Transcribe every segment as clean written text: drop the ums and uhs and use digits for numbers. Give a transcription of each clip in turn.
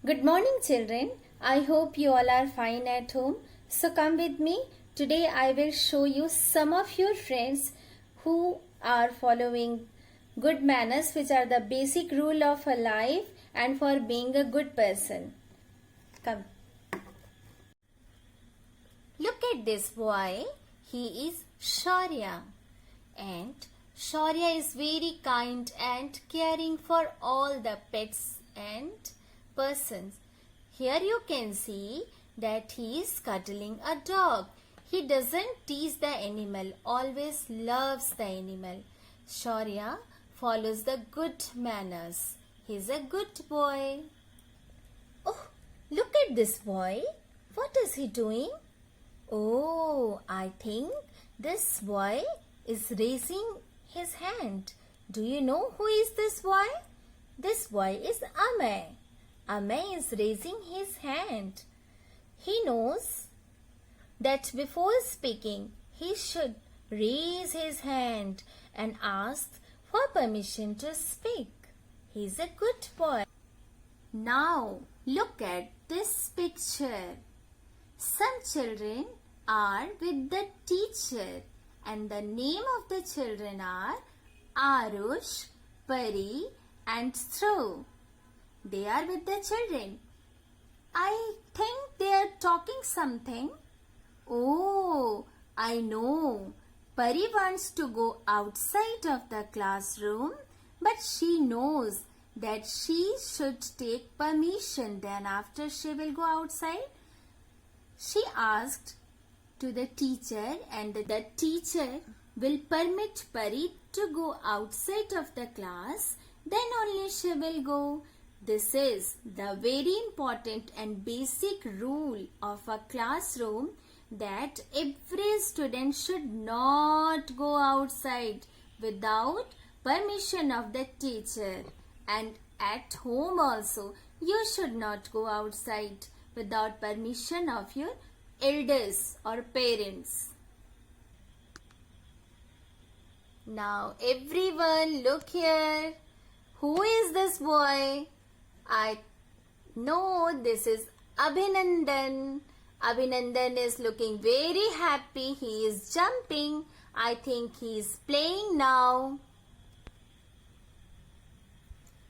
Good morning, children. I hope you all are fine at home. So come with me. Today I will show you some of your friends who are following good manners, which are the basic rule of a life and for being a good person. Come. Look at this boy. He is Shaurya. And Shaurya is very kind and caring for all the pets and persons. Here you can see that he is cuddling a dog. He doesn't tease the animal, always loves the animal. Shaurya follows the good manners. He is a good boy. Oh, look at this boy. What is he doing? Oh, I think this boy is raising his hand. Do you know who is this boy? This boy is Amay. Amay is raising his hand. He knows that before speaking, he should raise his hand and ask for permission to speak. He is a good boy. Now, look at this picture. Some children are with the teacher and the name of the children are Arush, Pari and Dhruv. They are with the children. I think they are talking something. Oh, I know. Pari wants to go outside of the classroom, but she knows that she should take permission. Then after she will go outside, she asked to the teacher and the teacher will permit Pari to go outside of the class. Then only she will go. This is the very important and basic rule of a classroom that every student should not go outside without permission of the teacher. And at home also, you should not go outside without permission of your elders or parents. Now everyone look here. Who is this boy? I know this is Abhinandan. Abhinandan is looking very happy. He is jumping. I think he is playing now.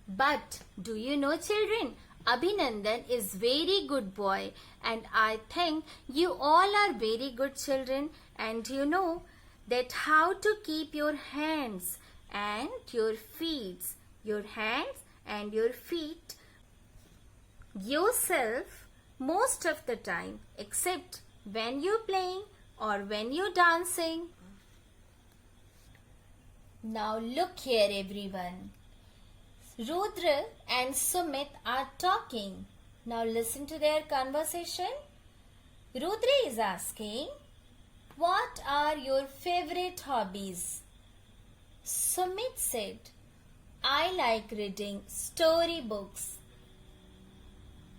But do you know, children, Abhinandan is very good boy and I think you all are very good children and you know that how to keep your hands and your feet, yourself most of the time except when you're playing or when you're dancing. Now look here everyone. Rudra and Sumit are talking. Now listen to their conversation. Rudra is asking, what are your favorite hobbies? Sumit said, I like reading storybooks.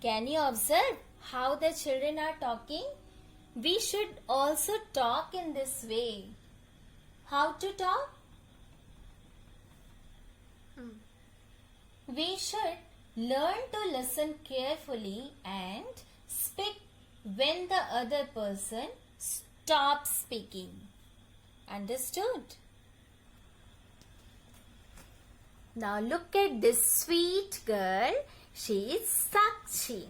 Can you observe how the children are talking? We should also talk in this way. How to talk? We should learn to listen carefully and speak when the other person stops speaking. Understood? Now look at this sweet girl. She is Sakshi.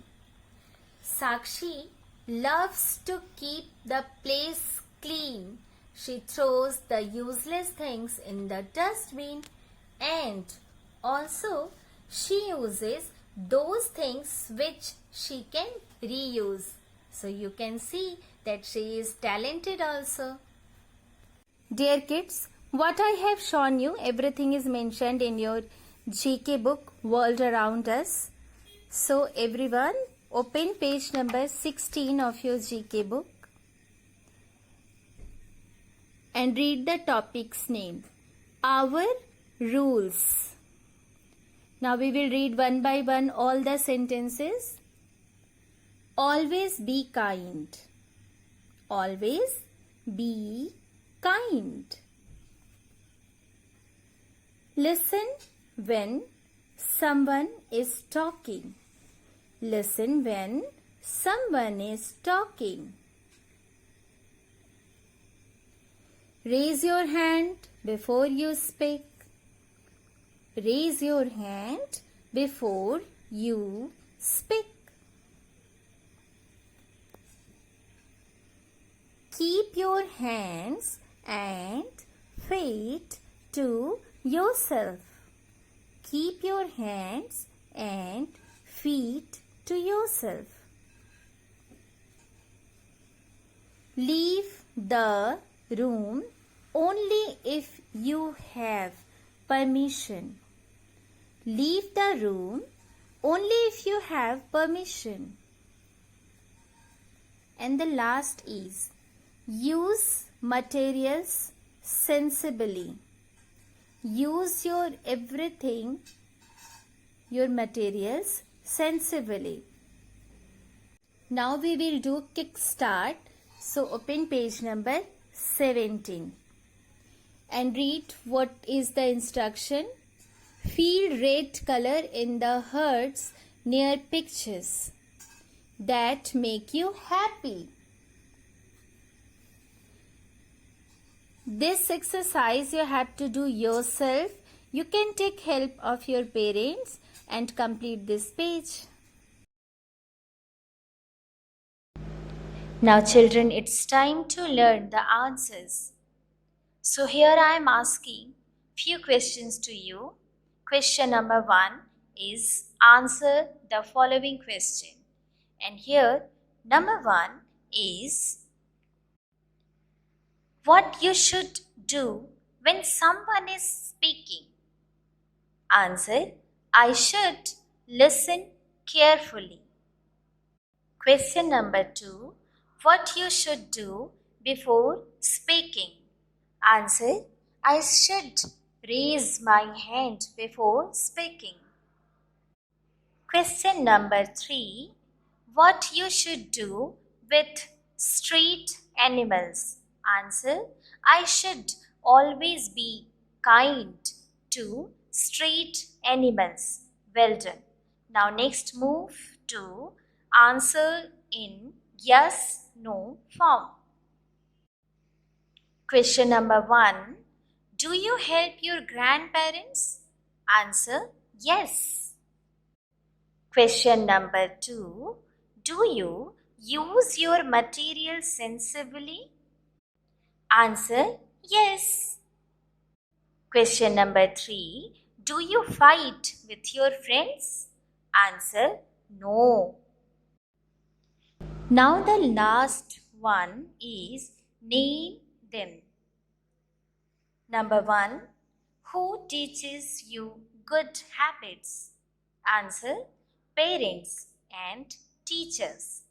Sakshi loves to keep the place clean. She throws the useless things in the dustbin and also she uses those things which she can reuse. So you can see that she is talented also. Dear kids, what I have shown you, everything is mentioned in your GK book, World Around Us. So everyone, open page number 16 of your GK book and read the topic's name, Our Rules. Now we will read one by one all the sentences. Always be kind. Always be kind. Listen when someone is talking. Listen when someone is talking. Raise your hand before you speak. Raise your hand before you speak. Keep your hands and feet to yourself. Keep your hands and feet to yourself. Leave the room only if you have permission. Leave the room only if you have permission. And the last is use materials sensibly. Use your materials sensibly. Now we will do kickstart. So open page number 17 and read what is the instruction. Feel red color in the hearts near pictures that make you happy. This exercise you have to do yourself. You can take help of your parents and complete this page. Now children, it's time to learn the answers. So here I am asking few questions to you. Question number 1 is answer the following question. And here number 1 is what you should do when someone is speaking. Answer, I should listen carefully. Question number 2, what you should do before speaking. Answer, I should raise my hand before speaking. Question number 3, what you should do with street animals. Answer, I should always be kind to street animals. Well done. Now next move to answer in yes, no form. Question number 1, do you help your grandparents? Answer, yes. Question number 2, do you use your material sensibly? Answer, yes. Question number 3, do you fight with your friends? Answer, no. Now the last one is name them. Number 1, who teaches you good habits? Answer, parents and teachers.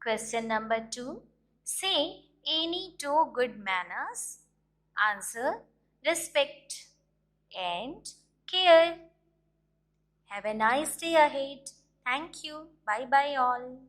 Question number 2, say any 2 good manners. Answer, respect and care. Have a nice day ahead. Thank you. Bye bye all.